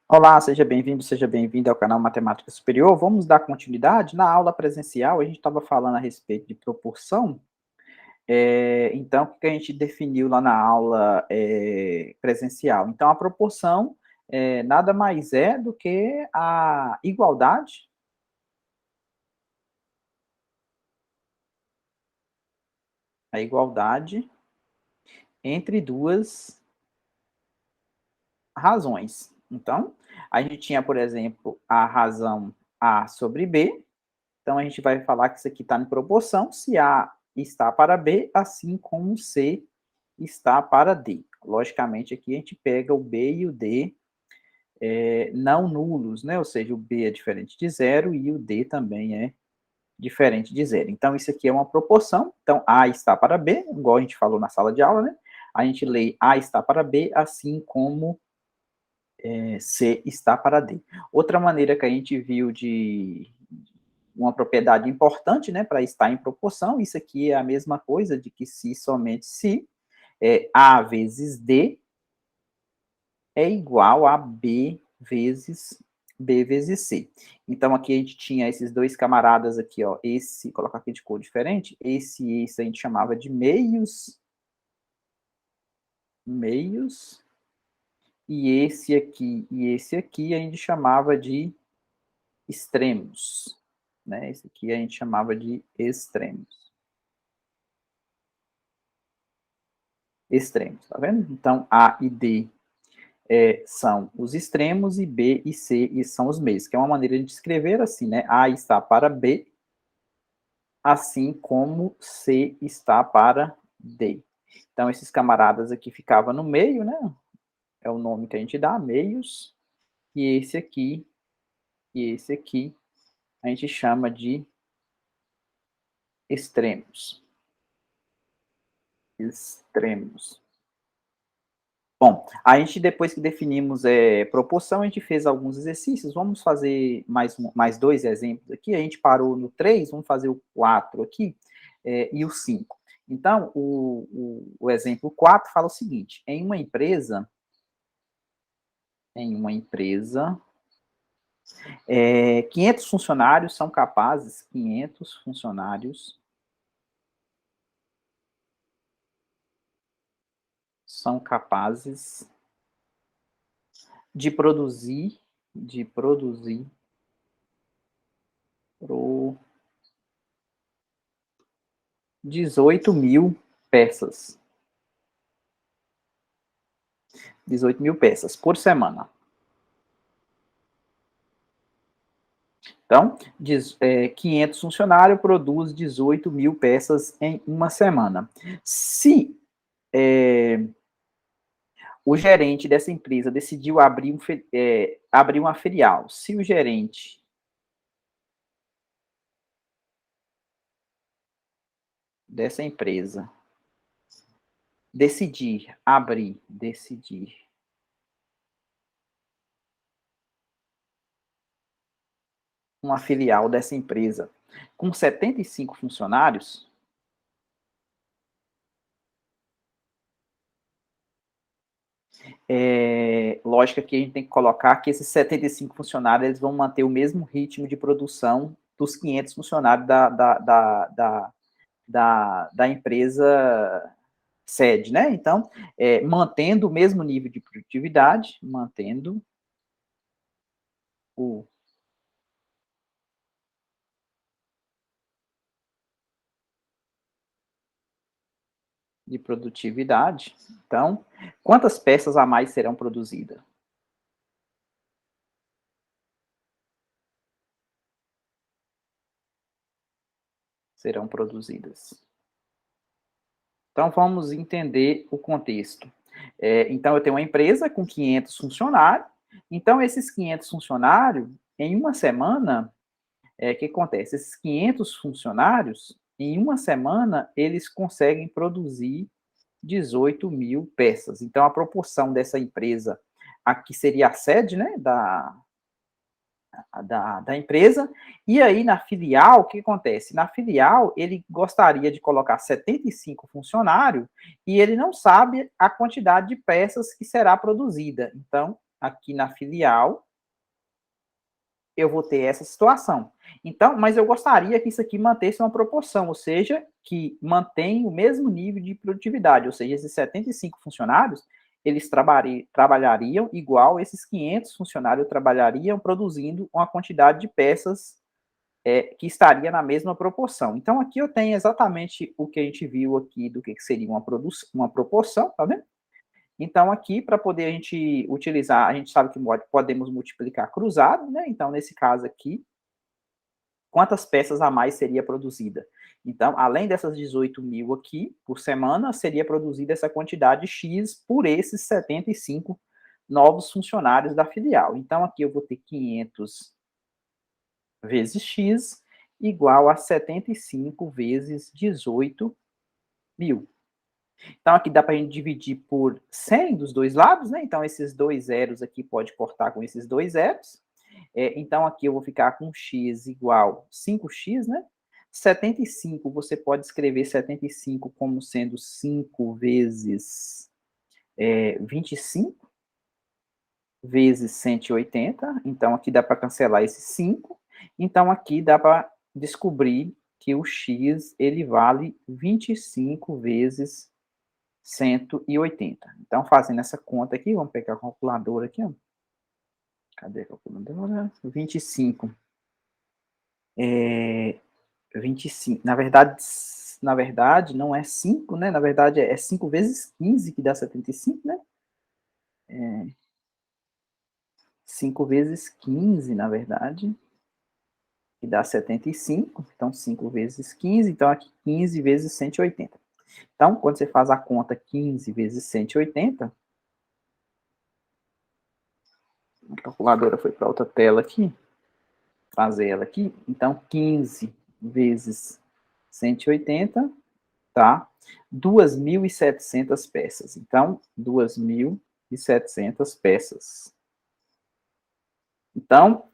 Olá, seja bem-vindo ao canal Matemática Superior. Vamos dar continuidade? Na aula presencial, a gente estava falando a respeito de proporção. Então, o que a gente definiu lá na aula presencial? Então, a proporção nada mais é do que a igualdade entre duas razões. Então, a gente tinha, por exemplo, a razão A sobre B. Então, a gente vai falar que isso aqui está em proporção se A está para B, assim como C está para D. Logicamente, aqui a gente pega o B e o D não nulos, né? Ou seja, o B é diferente de zero e o D também é diferente de zero. Então, isso aqui é uma proporção. Então, A está para B, igual a gente falou na sala de aula, né? A gente lê A está para B, assim como C está para D. Outra maneira que a gente viu de uma propriedade importante, né, para estar em proporção, isso aqui é a mesma coisa de que se somente se A vezes D é igual a B vezes C. Então, aqui a gente tinha esses dois camaradas aqui, ó, esse, colocar aqui de cor diferente, esse a gente chamava de meios, e esse aqui a gente chamava de extremos, né? Esse aqui a gente chamava de extremos. Extremos, tá vendo? Então, A e D são os extremos e B e C são os meios, que é uma maneira de escrever assim, né? A está para B, assim como C está para D. Então, esses camaradas aqui ficavam no meio, né? É o nome que a gente dá, meios, e esse aqui, a gente chama de extremos. Extremos. Bom, a gente, depois que definimos proporção, a gente fez alguns exercícios. Vamos fazer mais dois exemplos aqui. A gente parou no 3, vamos fazer o 4 aqui e o 5. Então, o exemplo 4 fala o seguinte: em uma empresa, 500 funcionários são capazes, 500 funcionários são capazes de produzir 18 mil peças. 18 mil peças por semana. Então, 500 funcionários produz 18 mil peças em uma semana. Se o gerente dessa empresa decidiu abrir uma filial, se o gerente dessa empresa decidir uma filial dessa empresa com 75 funcionários, lógico que a gente tem que colocar que esses 75 funcionários eles vão manter o mesmo ritmo de produção dos 500 funcionários da empresa sede, né? Então, mantendo o mesmo nível de produtividade, mantendo o de produtividade. Então, quantas peças a mais serão produzidas? Serão produzidas. Então, vamos entender o contexto. Então, eu tenho uma empresa com 500 funcionários. Então, esses 500 funcionários, em uma semana, o que acontece? Esses 500 funcionários, em uma semana, eles conseguem produzir 18 mil peças. Então, a proporção dessa empresa, aqui seria a sede, né, da empresa, e aí na filial, o que acontece? Na filial, ele gostaria de colocar 75 funcionários, e ele não sabe a quantidade de peças que será produzida. Então, aqui na filial, eu vou ter essa situação. Então, mas eu gostaria que isso aqui mantesse uma proporção, ou seja, que mantém o mesmo nível de produtividade, ou seja, esses 75 funcionários, eles trabalhariam igual esses 500 funcionários trabalhariam produzindo uma quantidade de peças que estaria na mesma proporção. Então, aqui eu tenho exatamente o que a gente viu aqui do que seria uma proporção, tá vendo? Então, aqui, para poder a gente utilizar, a gente sabe que podemos multiplicar cruzado, né? Então, nesse caso aqui, quantas peças a mais seria produzida? Então, além dessas 18 mil aqui por semana, seria produzida essa quantidade X por esses 75 novos funcionários da filial. Então, aqui eu vou ter 500 vezes X igual a 75 vezes 18 mil. Então, aqui dá para a gente dividir por 100 dos dois lados, né? Então, esses dois zeros aqui pode cortar com esses dois zeros. Então, aqui eu vou ficar com x igual 5x, né? 75, você pode escrever 75 como sendo 5 vezes 25, vezes 180. Então, aqui dá para cancelar esse 5. Então, aqui dá para descobrir que o x, ele vale 25 vezes 180. Então, fazendo essa conta aqui, vamos pegar a calculadora aqui, ó. Cadê a calculadora? 25. 25. Na verdade, não é 5, né? Na verdade, é 5 vezes 15, que dá 75, né? 5 vezes 15, na verdade, que dá 75. Então, 5 vezes 15. Então, aqui 15 vezes 180. Então, quando você faz a conta 15 vezes 180, a calculadora foi para outra tela aqui, fazer ela aqui. Então, 15 vezes 180, tá? 2.700 peças. Então, 2.700 peças. Então,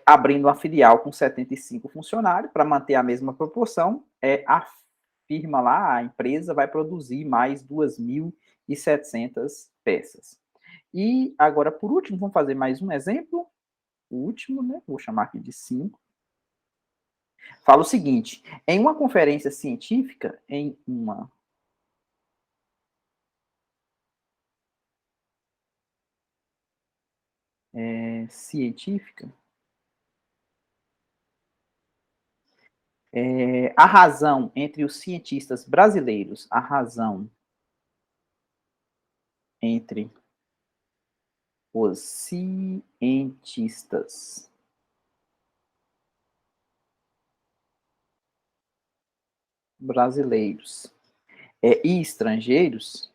abrindo uma filial com 75 funcionários, para manter a mesma proporção, a firma lá, a empresa, vai produzir mais 2.700 peças. E agora, por último, vamos fazer mais um exemplo. O último, né? Vou chamar aqui de 5. Fala o seguinte: em uma conferência científica, científica, a razão entre os cientistas brasileiros, a razão entre os cientistas brasileiros e estrangeiros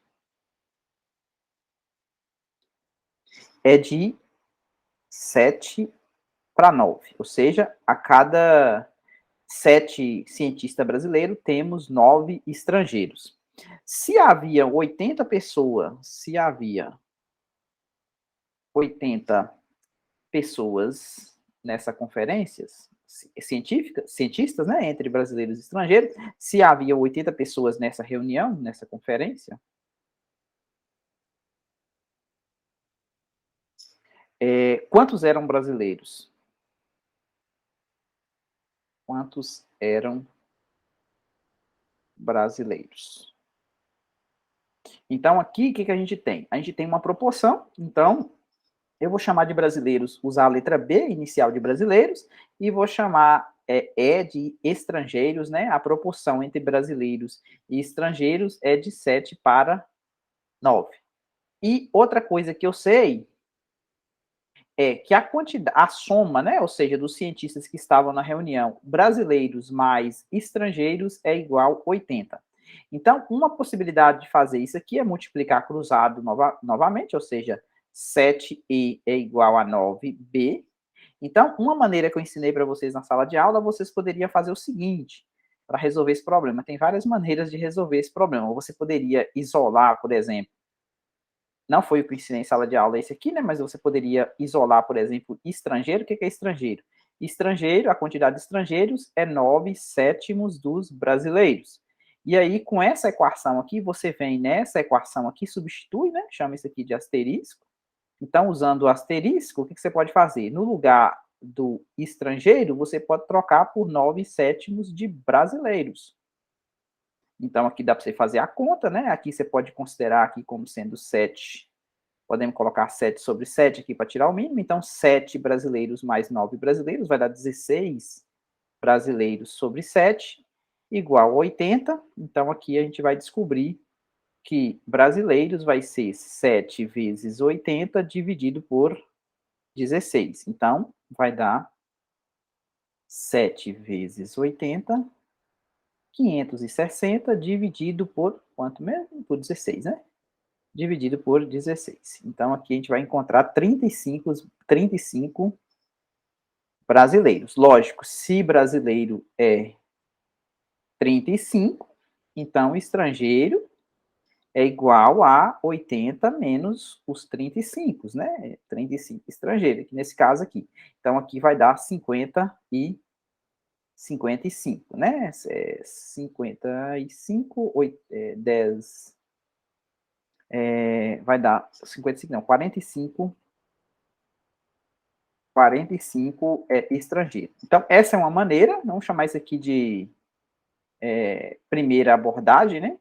é de 7 para 9, ou seja, a cada 7 cientistas brasileiros, temos 9 estrangeiros. Se havia 80 pessoas, nessa conferência científica, cientistas, né, entre brasileiros e estrangeiros, se havia 80 pessoas nessa reunião, nessa conferência, quantos eram brasileiros? Quantos eram brasileiros? Então, aqui, o que a gente tem? A gente tem uma proporção, então, eu vou chamar de brasileiros, usar a letra B, inicial de brasileiros, e vou chamar de estrangeiros, né? A proporção entre brasileiros e estrangeiros é de 7 para 9. E outra coisa que eu sei é que a soma, né? Ou seja, dos cientistas que estavam na reunião, brasileiros mais estrangeiros é igual a 80. Então, uma possibilidade de fazer isso aqui é multiplicar cruzado novamente, ou seja, 7E é igual a 9B. Então, uma maneira que eu ensinei para vocês na sala de aula, vocês poderiam fazer o seguinte, para resolver esse problema. Tem várias maneiras de resolver esse problema. Você poderia isolar, por exemplo, não foi o que eu ensinei em sala de aula esse aqui, né? Mas você poderia isolar, por exemplo, estrangeiro. O que é estrangeiro? Estrangeiro, a quantidade de estrangeiros é 9/7 dos brasileiros. E aí, com essa equação aqui, você vem nessa equação aqui, substitui, né? Chama isso aqui de asterisco. Então, usando o asterisco, o que você pode fazer? No lugar do estrangeiro, você pode trocar por 9/7 de brasileiros. Então, aqui dá para você fazer a conta, né? Aqui você pode considerar aqui como sendo 7. Podemos colocar 7 sobre 7 aqui para tirar o mínimo. Então, 7 brasileiros mais 9 brasileiros vai dar 16 brasileiros sobre 7, igual a 80. Então, aqui a gente vai descobrir que brasileiros vai ser 7 vezes 80 dividido por 16. Então, vai dar 7 vezes 80, 560 dividido por quanto mesmo? Por 16, né? Dividido por 16. Então, aqui a gente vai encontrar 35 brasileiros. Lógico, se brasileiro é 35, então estrangeiro é igual a 80 menos os 35, né? 35 estrangeiro, aqui nesse caso aqui. Então, aqui vai dar 55, né? 55, 10, vai dar 55, não, 45 é estrangeiro. Então, essa é uma maneira, vamos chamar isso aqui de primeira abordagem, né?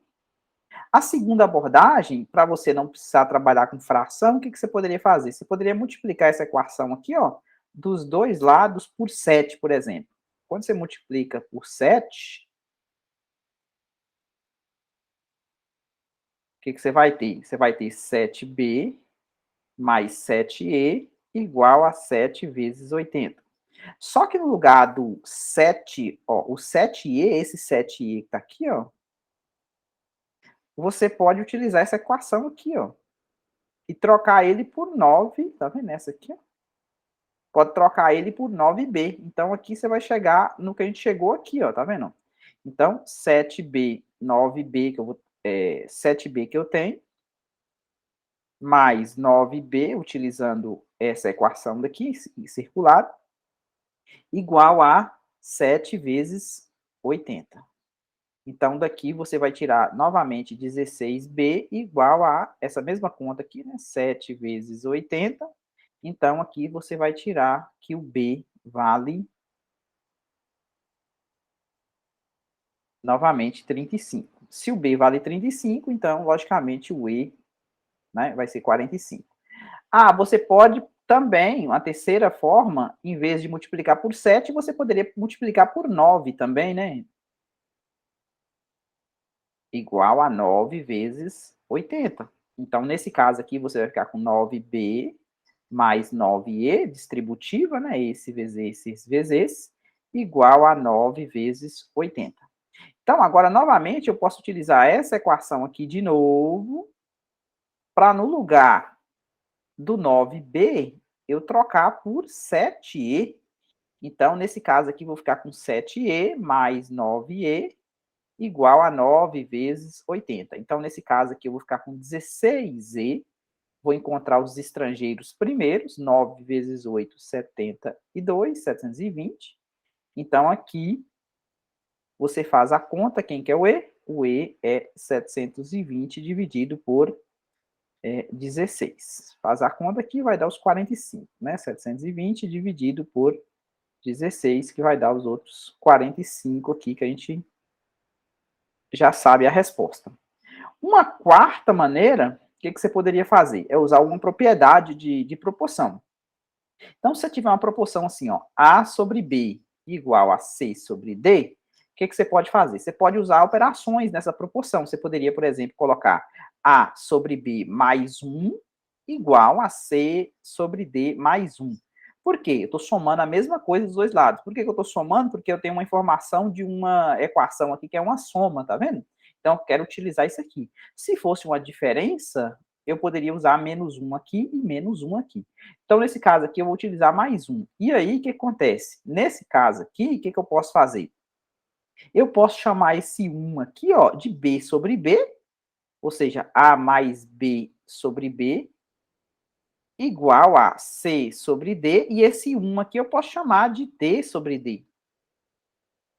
A segunda abordagem, para você não precisar trabalhar com fração, o que você poderia fazer? Você poderia multiplicar essa equação aqui, ó, dos dois lados por 7, por exemplo. Quando você multiplica por 7, o que você vai ter? Você vai ter 7b mais 7e igual a 7 vezes 80. Só que no lugar do 7, ó, o 7e, esse 7e que está aqui, ó, você pode utilizar essa equação aqui, ó, e trocar ele por 9, tá vendo essa aqui, ó? Pode trocar ele por 9b. Então, aqui você vai chegar no que a gente chegou aqui, ó, tá vendo? Então, 7b, 9b, 7b que eu tenho, mais 9b, utilizando essa equação daqui, circular, igual a 7 vezes 80. Então, daqui você vai tirar novamente 16b igual a essa mesma conta aqui, né? 7 vezes 80. Então, aqui você vai tirar que o b vale novamente 35. Se o b vale 35, então, logicamente, o e, né, vai ser 45. Ah, você pode também, uma terceira forma, em vez de multiplicar por 7, você poderia multiplicar por 9 também, né? Igual a 9 vezes 80. Então, nesse caso aqui, você vai ficar com 9b mais 9e, distributiva, né? Esse vezes esse vezes esse, igual a 9 vezes 80. Então, agora, novamente, eu posso utilizar essa equação aqui de novo, para no lugar do 9b, eu trocar por 7e. Então, nesse caso aqui, vou ficar com 7e mais 9e, igual a 9 vezes 80. Então, nesse caso aqui, eu vou ficar com 16e, vou encontrar os estrangeiros primeiros, 9 vezes 8, 72, 720. Então, aqui, você faz a conta, quem que é o E? O E é 720 dividido por 16. Faz a conta aqui, vai dar os 45, né? 720 dividido por 16, que vai dar os outros 45 aqui, que a gente já sabe a resposta. Uma quarta maneira, o que você poderia fazer? É usar alguma propriedade de proporção. Então, se você tiver uma proporção assim, ó, A sobre B igual a C sobre D, o que você pode fazer? Você pode usar operações nessa proporção. Você poderia, por exemplo, colocar A sobre B mais 1 igual a C sobre D mais 1. Por quê? Eu estou somando a mesma coisa dos dois lados. Por que eu estou somando? Porque eu tenho uma informação de uma equação aqui que é uma soma, tá vendo? Então, eu quero utilizar isso aqui. Se fosse uma diferença, eu poderia usar menos 1 aqui e menos 1 aqui. Então, nesse caso aqui, eu vou utilizar mais 1. E aí, o que acontece? Nesse caso aqui, o que eu posso fazer? Eu posso chamar esse 1 aqui, ó, de B sobre B, ou seja, A mais B sobre B, igual a C sobre D, e esse 1 aqui eu posso chamar de D sobre D.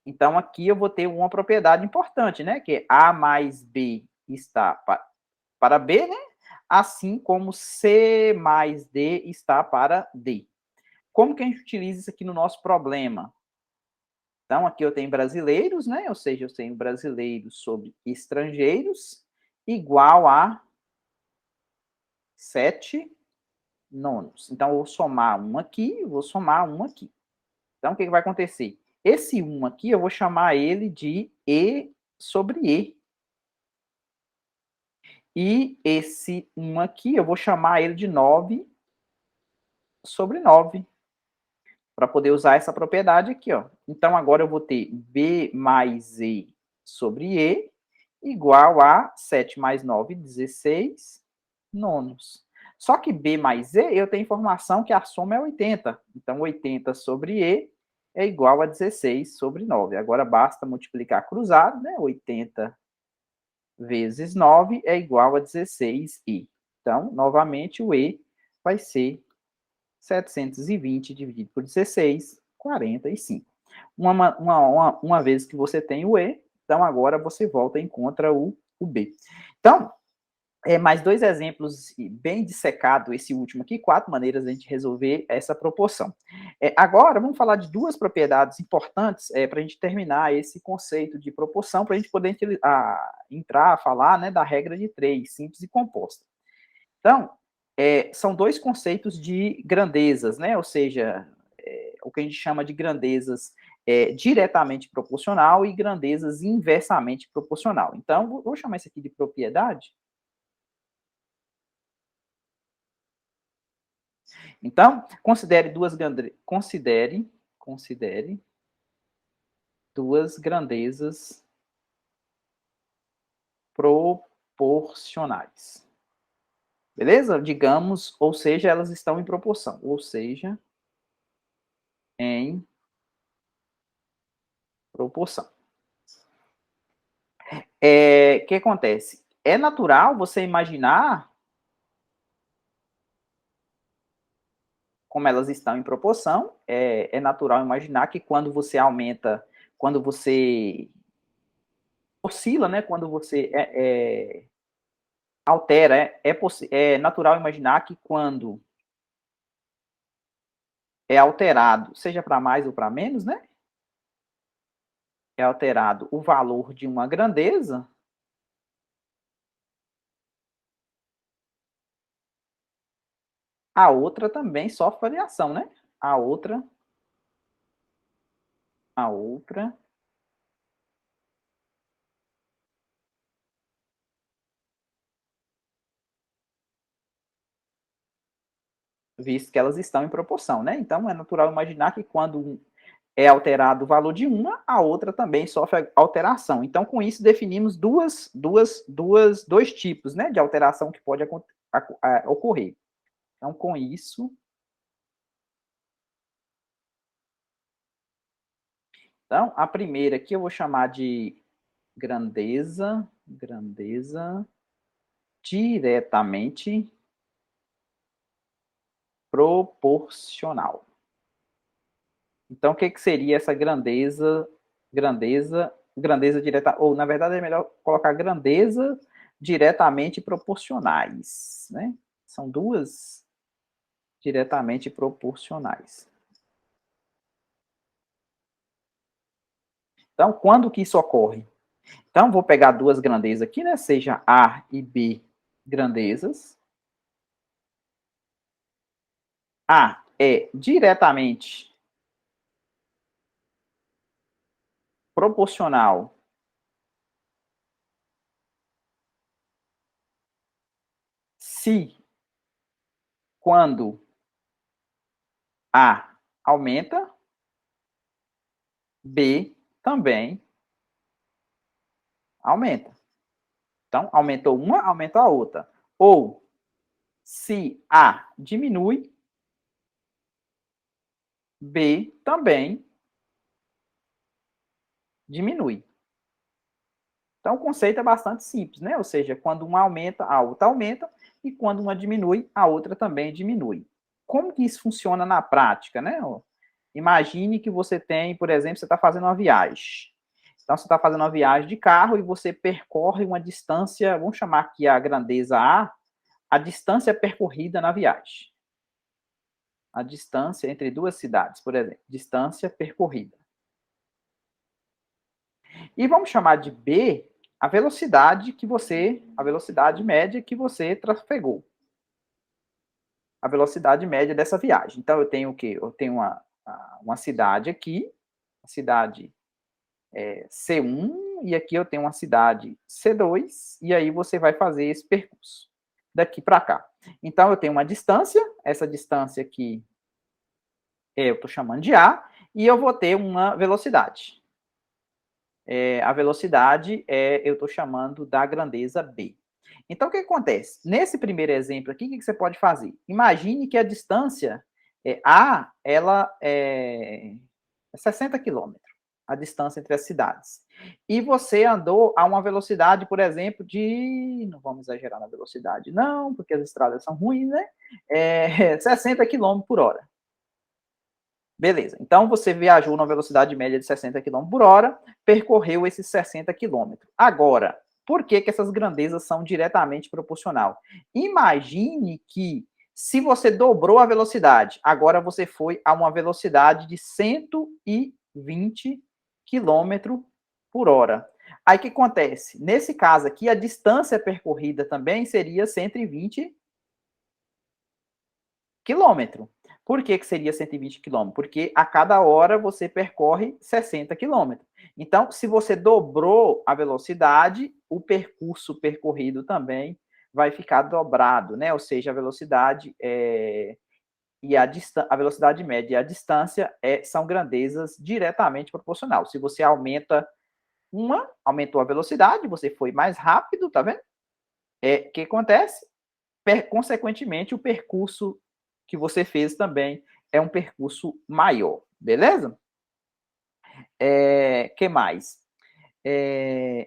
Então, aqui eu vou ter uma propriedade importante, né? Que é A mais B está para B, né? assim como C mais D está para D. Como que a gente utiliza isso aqui no nosso problema? Então, aqui eu tenho brasileiros, né? Ou seja, eu tenho brasileiros sobre estrangeiros, igual a 7 nonos. Então, eu vou somar um aqui, vou somar um aqui. Então, o que vai acontecer? Esse 1 aqui, eu vou chamar ele de E sobre E. E esse 1 aqui, eu vou chamar ele de 9 sobre 9, para poder usar essa propriedade aqui, ó. Então, agora eu vou ter B mais E sobre E, igual a 7 mais 9, 16 nonos. Só que B mais E, eu tenho informação que a soma é 80. Então, 80 sobre E é igual a 16 sobre 9. Agora, basta multiplicar cruzado, né? 80 vezes 9 é igual a 16i. Então, novamente, o E vai ser 720 dividido por 16, 45. Uma vez que você tem o E, então agora você volta e encontra o B. Então, mais dois exemplos bem dissecado esse último aqui, 4 maneiras de a gente resolver essa proporção. Agora, vamos falar de duas propriedades importantes para a gente terminar esse conceito de proporção, para a gente poder entrar a falar, né, da regra de 3, simples e composta. Então, são dois conceitos de grandezas, né? Ou seja, o que a gente chama de grandezas diretamente proporcional e grandezas inversamente proporcional. Então, vou chamar isso aqui de propriedade. Então, considere duas grandezas proporcionais. Beleza? Digamos, ou seja, elas estão em proporção. Ou seja, em proporção. O que acontece? É natural você imaginar como elas estão em proporção. É natural imaginar que quando você aumenta, quando você oscila, né? Quando você altera, é natural imaginar que quando é alterado, seja para mais ou para menos, né? É alterado o valor de uma grandeza, a outra também sofre variação, né? A outra visto que elas estão em proporção, né? Então, é natural imaginar que quando é alterado o valor de uma, a outra também sofre alteração. Então, com isso, definimos dois tipos, né, de alteração que pode ocorrer. Então, com isso, então, a primeira aqui eu vou chamar de grandeza diretamente proporcional. Então, o que, que seria essa grandeza direta, ou na verdade é melhor colocar grandeza diretamente proporcionais, né? São duas diretamente proporcionais. Então, quando que isso ocorre? Então, vou pegar duas grandezas aqui, né? Seja A e B grandezas. A é diretamente proporcional se quando A aumenta, B também aumenta. Então, aumentou uma, aumentou a outra. Ou, se A diminui, B também diminui. Então, o conceito é bastante simples, né? Ou seja, quando uma aumenta, a outra aumenta, e quando uma diminui, a outra também diminui. Como que isso funciona na prática, né? Imagine que você tem, por exemplo, você está fazendo uma viagem. Então, você está fazendo uma viagem de carro e você percorre uma distância, vamos chamar aqui a grandeza A, a distância percorrida na viagem. A distância entre duas cidades, por exemplo. Distância percorrida. E vamos chamar de B a velocidade média que você trafegou. A velocidade média dessa viagem. Então, eu tenho o quê? Eu tenho uma cidade aqui, a cidade C1, e aqui eu tenho uma cidade C2, e aí você vai fazer esse percurso daqui para cá. Então, eu tenho uma distância, essa distância aqui eu estou chamando de A, e eu vou ter uma velocidade. A velocidade eu estou chamando da grandeza B. Então, o que acontece? Nesse primeiro exemplo aqui, o que você pode fazer? Imagine que a distância A, ela é 60 quilômetros, a distância entre as cidades. E você andou a uma velocidade, por exemplo, de... Não vamos exagerar na velocidade, não, porque as estradas são ruins, né? 60 quilômetros por hora. Beleza. Então, você viajou na velocidade média de 60 km por hora, percorreu esses 60 km. Agora, por que essas grandezas são diretamente proporcional? Imagine que, se você dobrou a velocidade, agora você foi a uma velocidade de 120 km por hora. Aí, o que acontece? Nesse caso aqui, a distância percorrida também seria 120 km. Por que seria 120 km? Porque a cada hora você percorre 60 km. Então, se você dobrou a velocidade, o percurso percorrido também vai ficar dobrado, né? Ou seja, a velocidade e a velocidade média e a distância são grandezas diretamente proporcional. Se você aumentou a velocidade, você foi mais rápido, tá vendo? O que acontece? Consequentemente, o percurso que você fez também é um percurso maior, beleza? Que mais?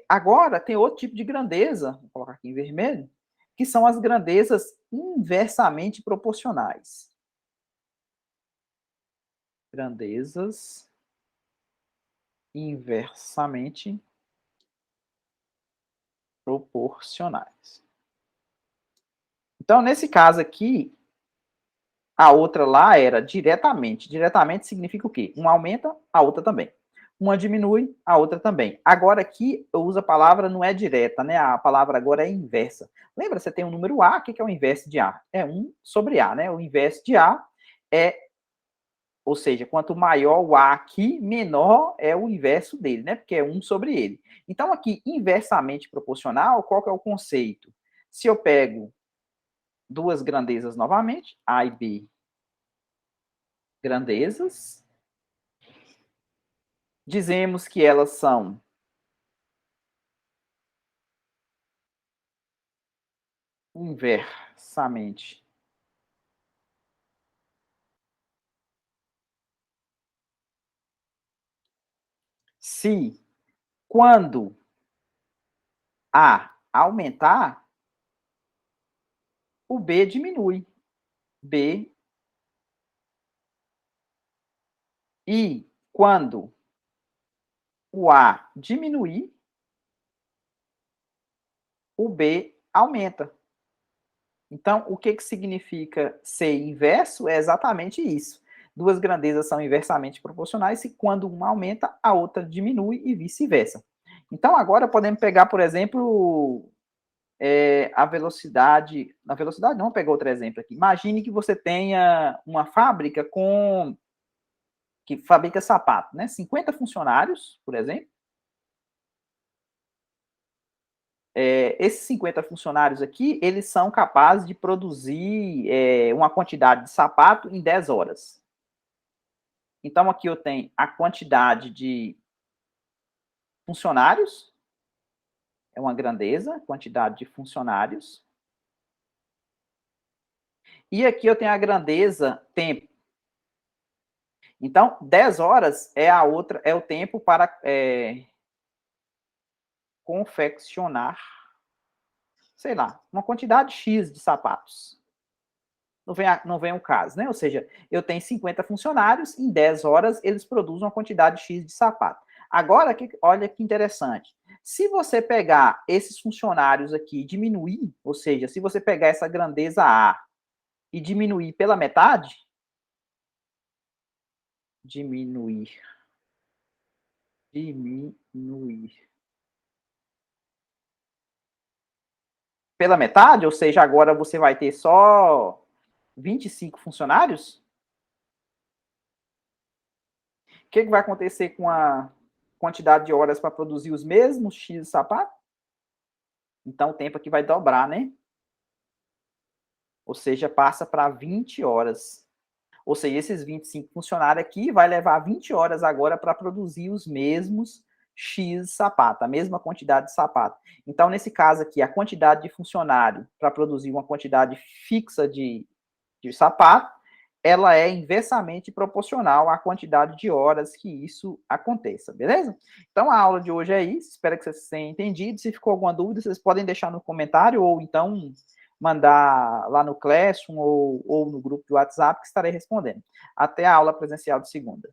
Agora, tem outro tipo de grandeza, vou colocar aqui em vermelho, que são as grandezas inversamente proporcionais. Grandezas inversamente proporcionais. Então, nesse caso aqui, a outra lá era diretamente. Diretamente significa o quê? Uma aumenta, a outra também. Uma diminui, a outra também. Agora aqui eu uso a palavra não é direta, né? A palavra agora é inversa. Lembra, você tem o número A, o que é o inverso de A? É 1 sobre A, né? O inverso de A ou seja, quanto maior o A aqui, menor é o inverso dele, né? Porque é 1 sobre ele. Então aqui, inversamente proporcional, qual que é o conceito? Se eu pego duas grandezas novamente, A e B, grandezas, dizemos que elas são inversamente se quando A aumentar, o B diminui. B e quando o A diminuir, o B aumenta. Então, o que significa ser inverso? É exatamente isso. Duas grandezas são inversamente proporcionais e quando uma aumenta, a outra diminui e vice-versa. Então, agora podemos pegar, por exemplo, a velocidade... Na velocidade, não, vou pegar outro exemplo aqui. Imagine que você tenha uma fábrica que fabrica sapato, né? 50 funcionários, por exemplo. Esses 50 funcionários aqui, eles são capazes de produzir uma quantidade de sapato em 10 horas. Então, aqui eu tenho a quantidade de funcionários, é uma grandeza, quantidade de funcionários. E aqui eu tenho a grandeza tempo. Então, 10 horas é o tempo para confeccionar, sei lá, uma quantidade X de sapatos. Não vem o caso, né? Ou seja, eu tenho 50 funcionários, em 10 horas eles produzem uma quantidade X de sapato. Agora, olha que interessante. Se você pegar esses funcionários aqui e diminuir, ou seja, se você pegar essa grandeza A e diminuir pela metade, diminuir pela metade, ou seja, agora você vai ter só 25 funcionários, o que vai acontecer com a quantidade de horas para produzir os mesmos X sapatos? Então, o tempo aqui vai dobrar, né? Ou seja, passa para 20 horas. Ou seja, esses 25 funcionários aqui vai levar 20 horas agora para produzir os mesmos X sapato, a mesma quantidade de sapato. Então, nesse caso aqui, a quantidade de funcionário para produzir uma quantidade fixa de sapato, ela é inversamente proporcional à quantidade de horas que isso aconteça, beleza? Então, a aula de hoje é isso. Espero que vocês tenham entendido. Se ficou alguma dúvida, vocês podem deixar no comentário ou então mandar lá no Classroom ou no grupo do WhatsApp que estarei respondendo. Até a aula presencial de segunda.